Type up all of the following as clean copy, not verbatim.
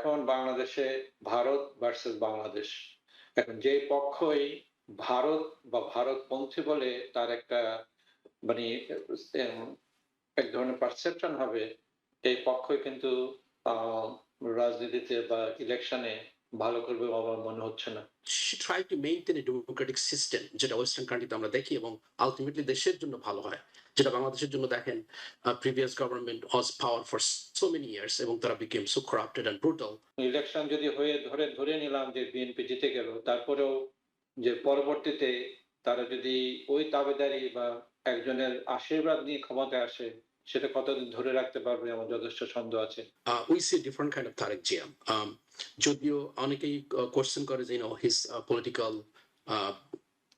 এখন বাংলাদেশে ভারত ভার্সাস বাংলাদেশ। এখন যেই পক্ষই ভারত বা ভারতপন্থী বলে তার একটা মানে এম এক ধরনের পারসেপশন হবে, এই পক্ষই কিন্তু আ রাজনীতিতে বা ইলেকশনে ভালো করবে আমার মনে হচ্ছে না। try to maintain a democratic system যেটা ওয়েস্টার্ন কান্ট্রিতে আমরা দেখি এবং আলটিমেটলি দেশের জন্য ভালো হয়। যেটা বাংলাদেশের জন্য দেখেন previous government was power for so many years এবং তারা became so corrupted and brutal. Election যদি হয়ে ধরে নিলাম যে বিএনপি জিতে গেল, তারপরেও যে পরবর্তীতে তারা যদি ওই দাবিদারি বা একজনের আশীর্বাদ নিয়ে ক্ষমতায় আসে, সেটা কতদিন ধরে রাখতে পারবে আমার যথেষ্ট সন্দেহ আছে। We see a different kind of Tariq Jia. যদিও অনেকেই কোয়েশ্চেন করে যে his political uh,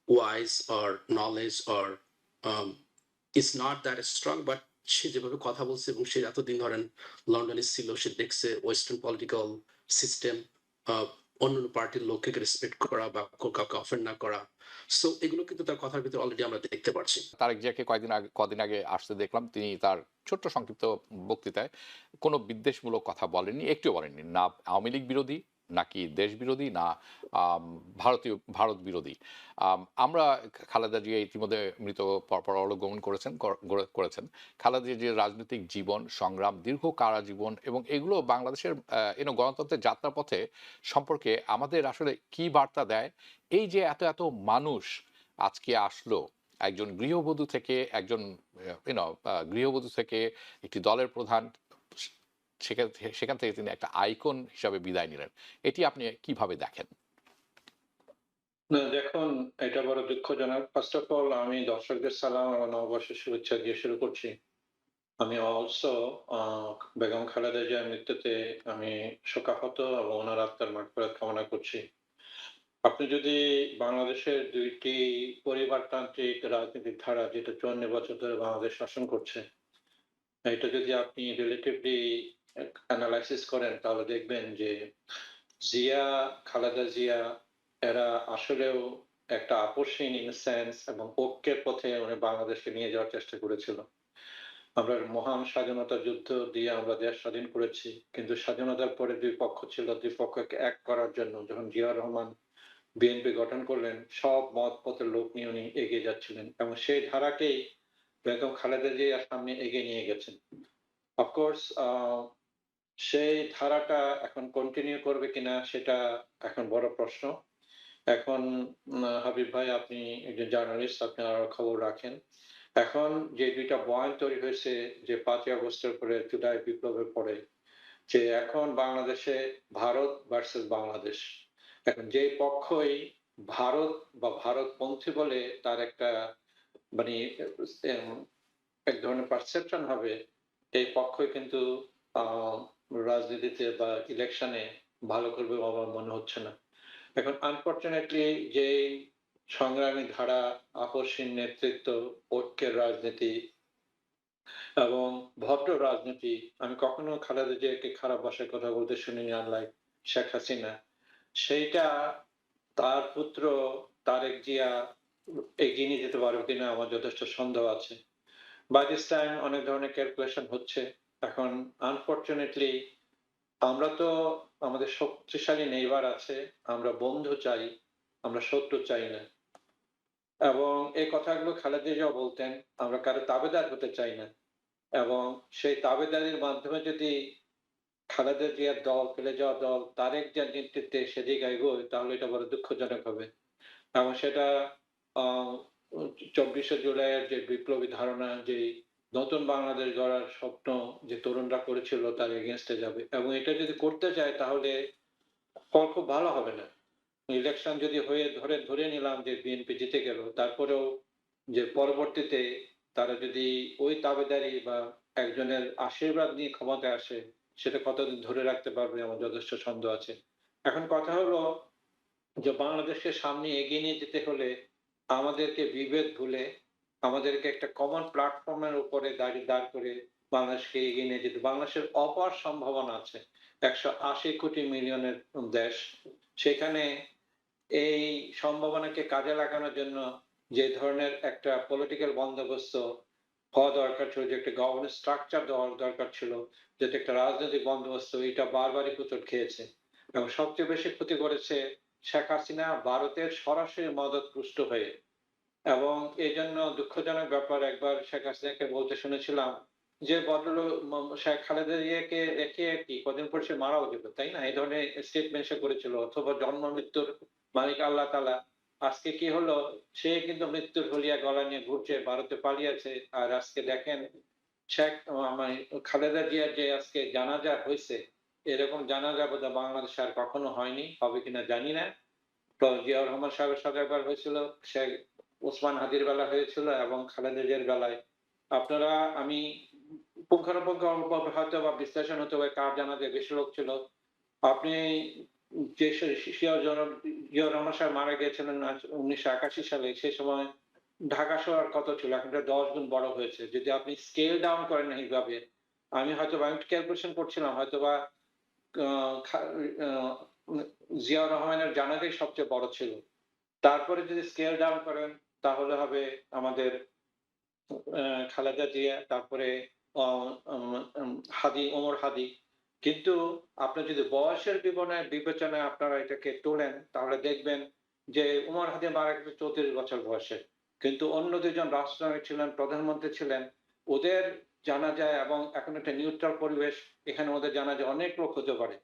wise or knowledge or um, is not that strong, but সে যেভাবে কথা বলছে এবং সে এতদিন ধরেন লন্ডনে ছিল, সে দেখছে ওয়েস্টার্ন পলিটিক্যাল সিস্টেম, অন্যান্য পার্টির লোককে রেসপেক্ট করা বা কাউকে অফেন্ড না করা। সো এগুলো কিন্তু তার কথার ভিতরে অলরেডি আমরা দেখতে পাচ্ছি। তারেক জিয়াকে কদিন আগে আসতে দেখলাম। তিনি তার ছোট্ট সংক্ষিপ্ত বক্তৃতায় কোনো বিদ্বেষমূলক কথা বলেননি, একটিও বলেননি। না আওয়ামী লীগ বিরোধী, নাকি দেশ বিরোধী, না ভারত বিরোধী। আমরা খালেদা জিয়া ইতিমধ্যে মৃত পরলোক গমন করেছেন। খালেদা জিয়ার রাজনৈতিক জীবন, সংগ্রাম, দীর্ঘ কারাজীবন এবং এগুলো বাংলাদেশের গণতন্ত্রের যাত্রাপথে সম্পর্কে আমাদের আসলে কি বার্তা দেয়? এই যে এত এত মানুষ আজকে আসলো, একজন গৃহবধূ থেকে একজন গৃহবধূ থেকে একটি দলের প্রধান, সেখান থেকে তিনি একটা আইকন হিসাবে বিদায় নিলেন। এটি আপনি কিভাবে দেখেন? না দেখুন, এটা বড় দুঃখজনক। ফার্স্ট অফ অল আমি দর্শকদের সালাম এবং নববর্ষের শুভেচ্ছা দিয়ে শুরু করছি। আমি অলসো আ বেগম খালেদা জিয়ার মৃত্যুতে আমি শোকাহত এবং উনার আত্মার মাগফিরাত কামনা করছি। আপনি যদি বাংলাদেশের ২ টি পরিবারতান্ত্রিক রাজনৈতিক ধারা যেটা ৫৪ বছর ধরে বাংলাদেশ শাসন করছে, এটা যদি আপনি রিলেটিভলি এনালাইসিস করেন তাহলে দেখবেন যে জিয়া, খালেদা জিয়া এরা আসলেও একটা আপসহীন ইন সেন্স এবং ঐক্যের পথে উনি বাংলাদেশকে নিয়ে যাওয়ার চেষ্টা করেছিল। আমরা মহান স্বাধীনতা যুদ্ধ দিয়ে আমরা দেশ স্বাধীন করেছি। কিন্তু স্বাধীনতার পরে ২ পক্ষ ছিল। ২ পক্ষকে এক করার জন্য যখন জিয়াউর রহমান বিএনপি গঠন করলেন, সব মত পথের লোক নিয়ে উনি এগিয়ে যাচ্ছিলেন এবং সেই ধারাকেই বেগম খালেদা জিয়া সামনে এগিয়ে নিয়ে গেছেন। অফকোর্স সেই ধারাটা এখন কন্টিনিউ করবে কিনা সেটা এখন বড় প্রশ্ন। এখন হাবিব ভাই আপনি একজন জার্নালিস্ট, আপনি আরো খবর রাখেন। এখন যে ২ টা বয়ান তৈরি হয়েছে যে ৫ই আগস্টের পরে জুলাই বিপ্লবের পরে, যে এখন বাংলাদেশে ভারত ভার্সাস বাংলাদেশ। এখন যেই পক্ষই ভারত বা ভারতপন্থী বলে তার একটা মানে এম এক ধরনের পারসেপশন হবে, এই পক্ষই কিন্তু আ রাজনীতিতে বা ইলেকশনে ভালো করবে আমার মনে হচ্ছে না। এখন আনফরচুনেটলি যেই সংগ্রামী ধারা, আপসহীন নেতৃত্ব, ঐক্যের রাজনীতি এবং ভদ্র রাজনীতি, আমি কখনো খালেদা জিয়াকে খারাপ ভাষায় কথা বলতে শুনিনি আনলাইক শেখ হাসিনা। সেইটা তার পুত্র তারেক জিয়া এগিয়ে নিয়ে যেতে পারবে কিনা আমার যথেষ্ট সন্দেহ আছে। বাই দিস টাইম অনেক ধরনের ক্যালকুলেশন হচ্ছে। এখন আনফরচুনেটলি আমরা তো আমাদের শক্তিশালী নেইবার আছে। আমরা বন্ধু চাই, আমরা শত্রু চাই না। এবং এই কথাগুলো খালেদা জিয়াও বলতেন, আমরা কারো তাবেদার হতে চাই না। এবং সেই তাবেদারির মাধ্যমে যদি খালেদা জিয়ার দল, ফেলে যাওয়া দল তারেক জিয়ার নেতৃত্বে সেদিকে এগোয় তাহলে এটা বড় দুঃখজনক হবে। এবং সেটা আ ২৪শে জুলাইয়ের যে বিপ্লবী ধারণা, যে নতুন বাংলাদেশ গড়ার স্বপ্ন যে তরুণরা করেছিল তার এগেইনস্ট এ যাবে। এবং এটা যদি করতে যায় তাহলে ফল খুব ভালো হবে না। ইলেকশন যদি হয়ে ধরে নিলাম যে বিএনপি জিতে গেল, তারপরেও যে পরবর্তীতে তারা যদি ওই দাবিদারি বা একজনের আশীর্বাদ নিয়ে ক্ষমতায় আসে, সেটা কতদিন ধরে রাখতে পারবে আমার যথেষ্ট সন্দেহ আছে। এখন কথা হলো যে বাংলাদেশকে সামনে এগিয়ে নিয়ে যেতে হলে আমাদেরকে বিভেদ ভুলে আমাদেরকে একটা কমন প্ল্যাটফর্মের উপরে দাঁড় করে বাংলাদেশকে এগিয়ে নিয়ে যেতে, বাংলাদেশের অপার সম্ভাবনা আছে। ১৮০ কোটি মিলিয়নের দেশ। সেখানে এই সম্ভাবনাকে কাজে লাগানোর জন্য যে ধরনের একটা পলিটিক্যাল বন্দোবস্ত হওয়া দরকার ছিল, যে একটা গভর্নেন্স স্ট্রাকচার দেওয়ার দরকার ছিল, যাতে একটা রাজনৈতিক বন্দোবস্ত, এটা বারবারই হোঁচট খেয়েছে। এবং সবচেয়ে বেশি ক্ষতি করেছে শেখ হাসিনা ভারতের সরাসরি মদদপুষ্ট হয়ে। এবং এইজন্য দুঃখজনক ব্যাপার, একবার শেখ হাসিনাকে বলতে শুনেছিলাম যে ভদ্রলোক শেখ খালেদা জিয়াকে রেখে কি কদিন পর সে মারাও যেত, তাই না? এই ধরনের স্টেটমেন্ট সে করেছিল, অথবা জন্ম মৃত্যুর মালিক আল্লাহ তাআলা। আজকে কি হলো, সে কিন্তু মৃত্যুর হলিয়া গলা নিয়ে ঘুরছে, ভারতে পালিয়েছে। আর আজকে দেখেন শেখ মানে খালেদা জিয়ার যে আজকে জানাজা হয়েছে, এরকম জানাজা বোধহয় বাংলাদেশে আর কখনো হয়নি, হবে কিনা জানি না। তো জিয়াউর রহমান সাহেবের সাথে একবার হয়েছিল, শেখ ওসমান হাদির বেলা হয়েছিল, এবং খালেদা জিয়ার বেলায় আপনারা, আমি পুঙ্খানুপুঙ্খ হয়তো বা বিশ্লেষণ হতে হবে কার জানাজায় বেশি লোক ছিল। আপনি যে জিয়াউর রহমান সাহেব মারা গিয়েছিলেন 1981 সালে, সেই সময় ঢাকা শহর কত ছিল? এখন এটা 10 গুণ বড় হয়েছে। যদি আপনি স্কেল ডাউন করেন এইভাবে, আমি হয়তোবা আমি ক্যালকুলেশন করছিলাম, হয়তোবা খা জিয়াউর রহমানের জানাজাই সবচেয়ে বড় ছিল। তারপরে যদি স্কেল ডাউন করেন, তাহলে হবে আমাদের খালেদা জিয়া, তারপরে হাদি, ওমর হাদি। কিন্তু আপনার যদি বয়সের বিবেচনায় আপনারা এটাকে তোলেন, তাহলে দেখবেন যে ওমর হাদি মারা গেছে 34 বছর বয়সে। কিন্তু অন্য দুজন রাষ্ট্রনায়ক ছিলেন, প্রধানমন্ত্রী ছিলেন, ওদের জানাজায়, এবং এখন একটা নিউট্রাল পরিবেশ, এখানে ওদের জানাজায় অনেক লোক হতে পারে।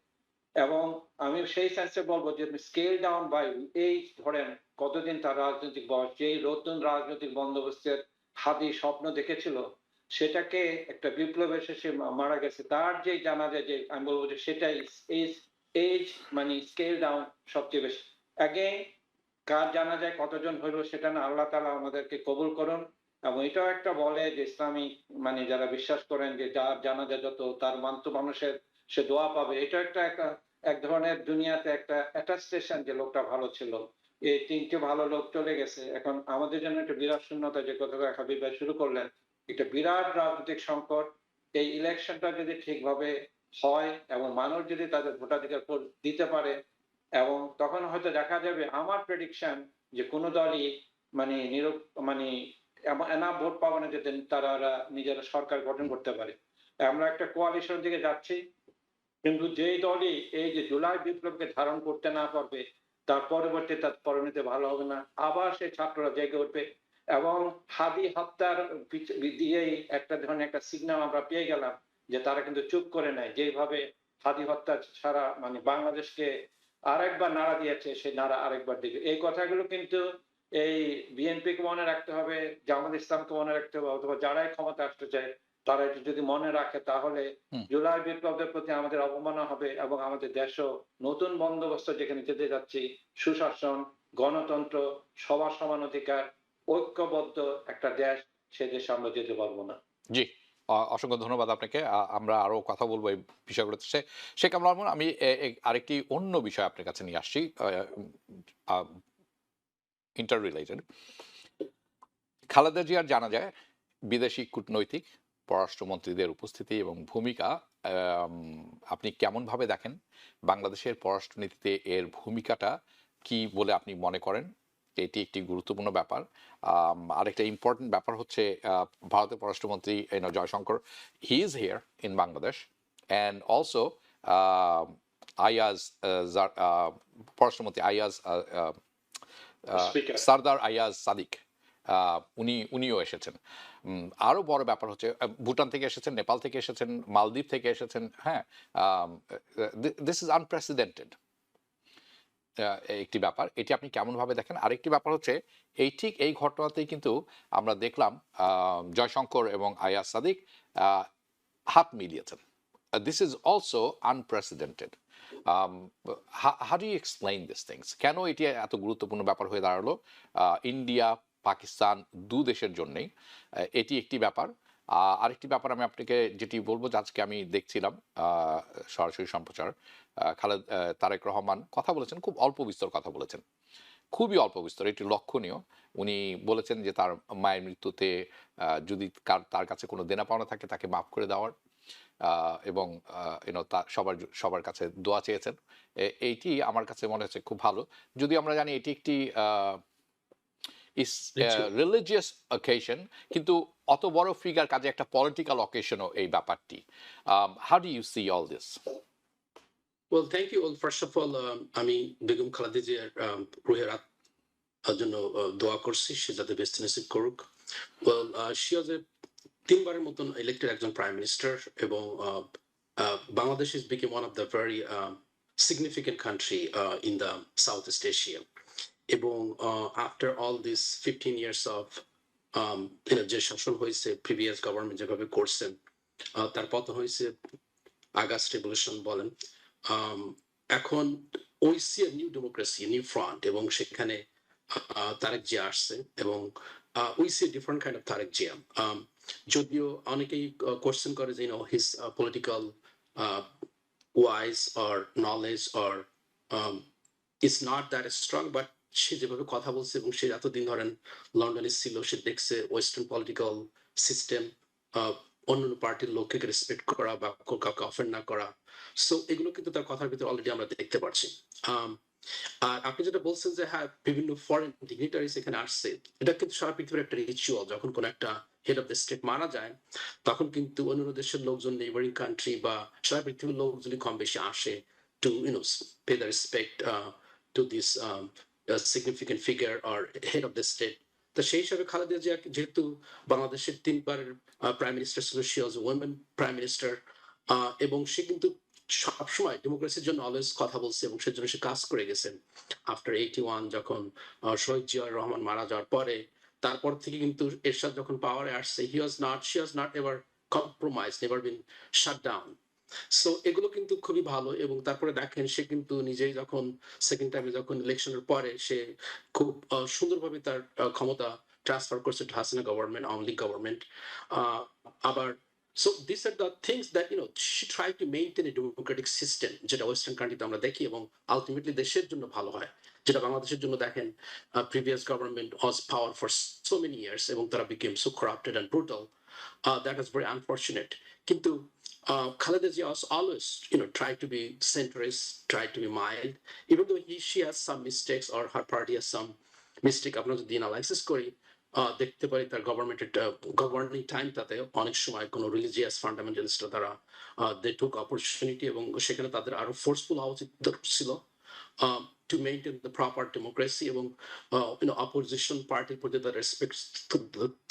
এবং আমি সেই সেন্সে বলবো যে স্কেল ডাউন বাই এই ধরেন কতদিন তার রাজনৈতিক বয়স, যেই নতুন রাজনৈতিক বন্দোবস্তের হাদি স্বপ্ন দেখেছিল, সেটাকে একটা বিপ্লবের শেষে মারা গেছে, তার যে জানা যায়, যে আমি বলবো যে সেটাই এজ, এজ মানে স্কেল ডাউন সবচেয়ে বেশি। অ্যাগেন, কার জানা যায় কতজন হইলো সেটা না, আল্লাহ তাআলা আমাদেরকে কবুল করুন। এবং এটাও একটা বলে যে ইসলামিক মানে যারা বিশ্বাস করেন যে যার জানাজা যত, তার মানতো মানুষের সে দোয়া পাবে, এটা একটা এক ধরনের দুনিয়াতে একটা অ্যাটাস্টেশন যে লোকটা ভালো ছিল। এই 3টে ভালো লোক চলে গেছে, এখন আমাদের জন্য একটা বিরাট শূন্যতা, যে কথাটা হাবিব ভাই শুরু করলেন, একটা বিরাট রাজনৈতিক সংকট। এই ইলেকশনটা যদি ঠিকভাবে হয় এবং মানুষ যদি তাদের ভোটাধিকার দিতে পারে, এবং তখন হয়তো দেখা যাবে, আমার প্রেডিকশন, যে কোনো দলই মানে মানে এনাফ ভোট পাবে না যাতে তারা নিজেরা সরকার গঠন করতে পারে। আমরা একটা কোয়ালিশন দিকে যাচ্ছি, কিন্তু যেই দলই এই যে জুলাই বিপ্লবকে ধারণ করতে না পারবে, তার পরবর্তী তার পরিণতি ভালো হবে না, আবার সেই ছাত্ররা জেগে উঠবে। এবং হাদি হত্যার দিয়েই একটা ধরনের একটা সিগন্যাল আমরা পেয়ে গেলাম, যে তারা কিন্তু চুপ করে নাই, যেভাবে হাদি হত্যা ছাড়া মানে বাংলাদেশকে আরেকবার নাড়া দিয়েছে, সেই নাড়া আরেকবার দিবে। এই কথাগুলো কিন্তু এই বিএনপিকে মনে রাখতে হবে, জামাত ইসলামকে মনে রাখতে হবে, অথবা যারাই ক্ষমতা আসতে চায় তারা এটা যদি মনে রাখে, তাহলে হুম। জুলাই বিপ্লবের প্রতি আমাদের অবমাননা হবে, এবং আমাদের দেশও নতুন বন্দোবস্ত যেখানে যেতে যাচ্ছি, সুশাসন, গণতন্ত্র, সবার সমান অধিকার, ঐক্যবদ্ধ একটা দেশ, সে দেশে আমরা যেতে পারবো না। জি, অসংখ্য ধন্যবাদ আপনাকে। আমরা আরো কথা বলবো এই বিষয়গুলোতে। শেখ কামরুল আলম, আমি আরেকটি অন্য বিষয় আপনার কাছে নিয়ে আসছি, ইন্টার রিলেটেড। খালেদা জিয়ার জানা যায় বিদেশি কূটনৈতিক পররাষ্ট্রমন্ত্রীদের উপস্থিতি এবং ভূমিকা, আম, আপনি কেমনভাবে দেখেন? বাংলাদেশের পররাষ্ট্রনীতিতে এর ভূমিকাটা কি বলে আপনি মনে করেন? এটি একটি গুরুত্বপূর্ণ ব্যাপার। আরেকটা ইম্পর্টেন্ট ব্যাপার হচ্ছে, ভারতের পররাষ্ট্রমন্ত্রী Jaishankar, he is here in Bangladesh, and also Ayaz, পররাষ্ট্রমন্ত্রী আইয়াজ, স্পিকার, সারদার আইয়াজ সাদিক, উনিও এসেছেন। আরো বড় ব্যাপার হচ্ছে, ভুটান থেকে এসেছেন, নেপাল থেকে এসেছেন, মালদ্বীপ থেকে এসেছেন। হ্যাঁ, দিস ইজ আনপ্রেসিডেন্টেড একটি ব্যাপার। এটি আপনি কেমন ভাবে দেখেন? আরেকটি ব্যাপার হচ্ছে, ঠিক এই ঘটনাতেই কিন্তু আমরা দেখলাম জয়শঙ্কর এবং আয়াজ সাদিক হাত মিলিয়েছেন। This is also unprecedented. How do you explain these things? কেন এটি এত গুরুত্বপূর্ণ ব্যাপার হয়ে দাঁড়ালো ইন্ডিয়া, পাকিস্তান দু দেশের জন্যই? এটি একটি ব্যাপার। আরেকটি ব্যাপার আমি আপনাকে যেটি বলবো, যে আজকে আমি দেখছিলাম সরাসরি সম্প্রচার, তারেক রহমান কথা বলেছেন, খুব অল্প বিস্তর কথা বলেছেন, খুবই অল্প বিস্তর, এটি লক্ষণীয়। উনি বলেছেন যে তার মায়ের মৃত্যুতে যদি তার কাছে কোনো দেনা পাওনা থাকে তাকে মাফ করে দেওয়ার, এবং সবার কাছে দোয়া চেয়েছেন। এইটি আমার কাছে মনে হচ্ছে খুব ভালো। যদি আমরা জানি এটি একটি ইস রিলিজিয়াস অকেশন, কিন্তু অত বড় ফিগার কাজে একটা পলিটিক্যাল অকেশনও এই ব্যাপারটি। How do you see all this? Well, thank you all. First of all, আমি বেগম খালেদা জিয়ার রুহের জন্য দোয়া করছি, সে যাতে বেস্ট নসিব করুক। Well, she was a 3বারের মতন ইলেক্টেড একজন প্রাইম মিনিস্টার, এবং Bangladesh is became one of the very significant country in the Southeast Asia. এবং after all this 15 years of যে শাসন হয়েছে, প্রিভিয়াস গভর্নমেন্ট যেভাবে করছেন, তার পতন হয়েছে, আগস্ট রেভলিউশন বলেন, এখন ওই see new democracy, new front, এবং সেখানে তারেক জিয়া আসছে, এবং we see different kind of Tarique Zia. যদিও অনেকেই কোয়েশ্চেন করে যে his political wise or knowledge or is not that strong, but সে যেভাবে কথা বলছে, এবং সে এতদিন ধরেন লন্ডনে ছিল, সে দেখছে ওয়েস্টার্ন পলিটিক্যাল সিস্টেম, অন্যান্য পার্টির লোককে রেসপেক্ট করা বা কাউকে অফেন্ড না করা। সো এগুলো কিন্তু তার কথার ভিতরে অলরেডি আমরা দেখতে পাচ্ছি। আর আপনি যেটা বলছেন যে হ্যাঁ, বিভিন্ন ফরেন ডিগনিটারিজ এখানে আসছে, এটা কিন্তু সারা পৃথিবীর একটা রিচুয়াল। যখন কোন একটা হেড অফ দ্য স্টেট মারা যায়, তখন কিন্তু অন্যান্য দেশের লোকজন, নেইবারিং কান্ট্রি বা সারা পৃথিবীর লোকজনই কম বেশি আসে to pay the respect to this significant figure or head of the state. তো সেই হিসাবে খালেদা জিয়া যেহেতু বাংলাদেশের 3বারের প্রাইম মিনিস্টার ছিল, সে ওয়াজ ওমেন প্রাইম মিনিস্টার, এবং সে কিন্তু সবসময় ডেমোক্রেসির জন্য অলওয়েজ কথা বলছে, এবং সেজন্য সে কাজ করে গেছেন। আফটার 81, যখন শহীদ জিয়াউর রহমান মারা যাওয়ার পরে, তারপর থেকে কিন্তু এরশাদ যখন পাওয়ারে আসছে, she was not ever compromise, never been shut down. So এগুলো কিন্তু খুবই ভালো। এবং তারপরে দেখেন, সে কিন্তু নিজেই যখন সেকেন্ড টাইমে, যখন ইলেকশনের পরে, সে খুব সুন্দরভাবে তার ক্ষমতা ট্রান্সফার করছে to Hasina government, Awami League government. আবার so these are the things that she tried to maintain a democratic system, যেটা ওয়েস্টার্ন কান্ট্রিতে আমরা দেখি, এবং আলটিমেটলি দেশের জন্য ভালো হয়। যেটা বাংলাদেশের জন্য দেখেন, previous government was power for so many years, এবং তারা became so corrupted and brutal. That was very unfortunate. কিন্তু Khaleda Zia was always, tried to be centrist, tried to be mild, even though she has some mistakes, or her party has some mistake. আপনারা যদি analysis করি, দেখতে পারি তার গভর্নমেন্টের governing টাইমটাতে অনেক সময় কোনো রিলিজিয়াস ফান্ডামেন্টালিস্টরা তারা দে টুক অপরচুনিটি, এবং সেখানে তাদের আরো ফোর্সফুল হওয়া উচিত ছিল to maintain the proper democracy, এবং অপোজিশন পার্টির প্রতি তাদের রেসপেক্ট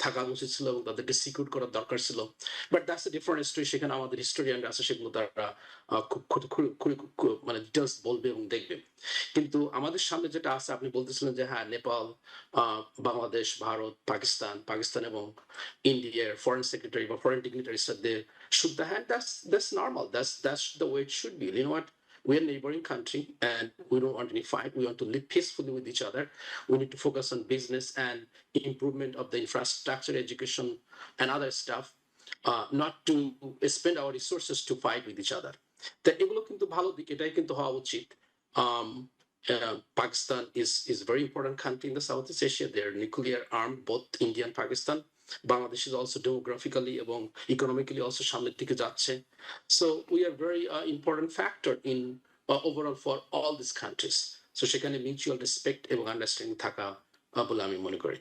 থাকা উচিত ছিল, এবং তাদেরকে সিকিউর করার দরকার ছিল। But that's a different story. সেখানে আমাদের হিস্টোরিয়ান আছে, সেগুলো তারা খুব মানে ডিটেলস বলবে এবং দেখবে। কিন্তু আমাদের সামনে যেটা আছে, আপনি বলতেছিলেন যে হ্যাঁ, নেপাল, বাংলাদেশ, ভারত, পাকিস্তান এবং ইন্ডিয়ার ফরেন সেক্রেটারি বা foreign dignitaries they shook the hand. That's normal. That's the way it should be. You know what? We're a neighboring country, and we don't want any fight. We want to live peacefully with each other. We need to focus on business and improvement of the infrastructure, education, and other stuff, not to spend our resources to fight with each other. তা এগুলো কিন্তু ভালো দিক, এটাই কিন্তু হওয়া উচিত। Pakistan is a very important country in the Southeast Asia. They're nuclear armed, both India and Pakistan. Bangladesh is also demographically এবং economically also সামনের দিকে যাচ্ছে। So we are very important factor in overall for all these countries. So সেখানে mutual respect এবং understanding থাকা বলে আমি মনে করি।